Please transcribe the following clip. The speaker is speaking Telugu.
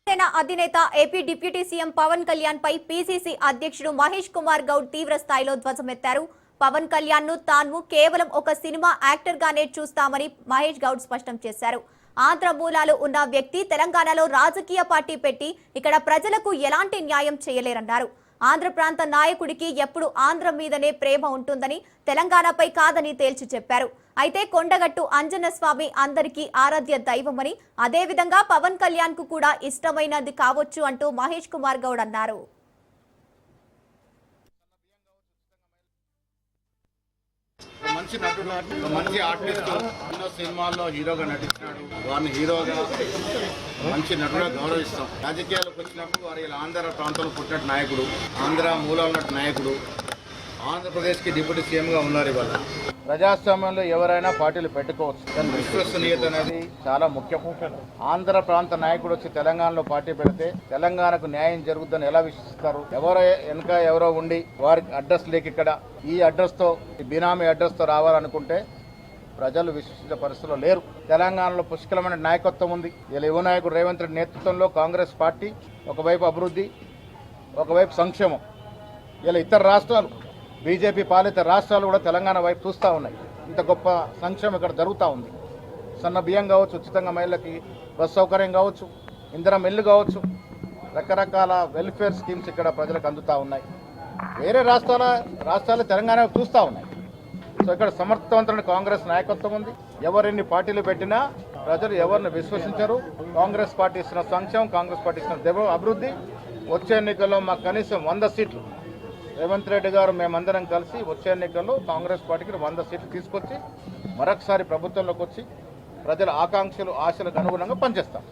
జనసేన అధినేత AP deputy CM Pawan Kalyan పై పీసీసీ అధ్యక్షుడు మహేష్ కుమార్ గౌడ్ తీవ్ర స్థాయిలో ధ్వజమెత్తారు. పవన్ కళ్యాణ్ ను తాను కేవలం ఒక సినిమా యాక్టర్ గానే చూస్తామని మహేష్ గౌడ్ స్పష్టం చేశారు. ఆంధ్ర మూలాలు ఉన్న వ్యక్తి తెలంగాణలో రాజకీయ పార్టీ పెట్టి ఇక్కడ ప్రజలకు ఎలాంటి న్యాయం చేయలేరన్నారు. ఆంధ్ర ప్రాంత నాయకుడికి ఎప్పుడు ఆంధ్ర మీదనే ప్రేమ ఉంటుందని, తెలంగాణపై కాదని తేల్చి చెప్పారు. అయితే కొండగట్టు అంజన్న స్వామి అందరికీ ఆరాధ్య దైవమని, అదేవిధంగా పవన్ కళ్యాణ్ కు కూడా ఇష్టమైనది కావచ్చు అంటూ మహేష్ కుమార్ గౌడ్ అన్నారు. మంచి నటుడు, మంచి ఆర్టిస్ట్, ఎన్నో సినిమాల్లో హీరోగా నటించినాడు. వారిని హీరోగా మంచి నటుడుగా గౌరవిస్తాం. రాజకీయాలకు వచ్చినప్పుడు వారి ఆంధ్ర ప్రాంతంలో పుట్టిన నాయకుడు, ఆంధ్ర మూలాలు ఉన్న నాయకుడు, ఆంధ్రప్రదేశ్కి డిప్యూటీ సీఎంగా ఉన్నారు. ఇవాళ ప్రజాస్వామ్యంలో ఎవరైనా పార్టీలు పెట్టుకోవచ్చు, కానీ విశ్వసనీయత అనేది చాలా ముఖ్యం. ఆంధ్ర ప్రాంత నాయకుడు వచ్చి తెలంగాణలో పార్టీ పెడితే తెలంగాణకు న్యాయం జరుగుతుందని ఎలా విశ్వసిస్తారు? ఎవరో వెనక ఎవరో ఉండి వారికి అడ్రస్ లేక ఇక్కడ ఈ అడ్రస్తో, ఈ బినామీ అడ్రస్తో రావాలనుకుంటే ప్రజలు విశ్వసించే పరిస్థితిలో లేరు. తెలంగాణలో పుష్కలమైన నాయకత్వం ఉంది. ఇలా యువ నాయకుడు రేవంత్ రెడ్డి నేతృత్వంలో కాంగ్రెస్ పార్టీ ఒకవైపు అభివృద్ధి, ఒకవైపు సంక్షేమం. ఇలా ఇతర రాష్ట్రాలు, బీజేపీ పాలిత రాష్ట్రాలు కూడా తెలంగాణ వైపు చూస్తూ ఉన్నాయి. ఇంత గొప్ప సంక్షేమం ఇక్కడ జరుగుతూ ఉంది. సన్న బియ్యం కావచ్చు, ఉచితంగా మహిళలకి బస్ సౌకర్యం కావచ్చు, ఇందిరా మిల్లు కావచ్చు, రకరకాల వెల్ఫేర్ స్కీమ్స్ ఇక్కడ ప్రజలకు అందుతూ ఉన్నాయి. వేరే రాష్ట్రాలు తెలంగాణ వైపు చూస్తూ ఉన్నాయి. సో ఇక్కడ సమర్థవంతమైన కాంగ్రెస్ నాయకత్వం ఉంది. ఎవరెన్ని పార్టీలు పెట్టినా ప్రజలు ఎవరిని విశ్వసించరు. కాంగ్రెస్ పార్టీ ఇస్తున్న సంక్షేమం, కాంగ్రెస్ పార్టీ ఇస్తున్న అభివృద్ధి. వచ్చే ఎన్నికల్లో మాకు కనీసం 100 సీట్లు రేవంత్ రెడ్డి గారు మేమందరం కలిసి వచ్చే ఎన్నికల్లో కాంగ్రెస్ పార్టీకి 100 సీట్లు తీసుకొచ్చి మరొకసారి ప్రభుత్వంలోకి వచ్చి ప్రజల ఆకాంక్షలు, ఆశలకు అనుగుణంగా పనిచేస్తాం.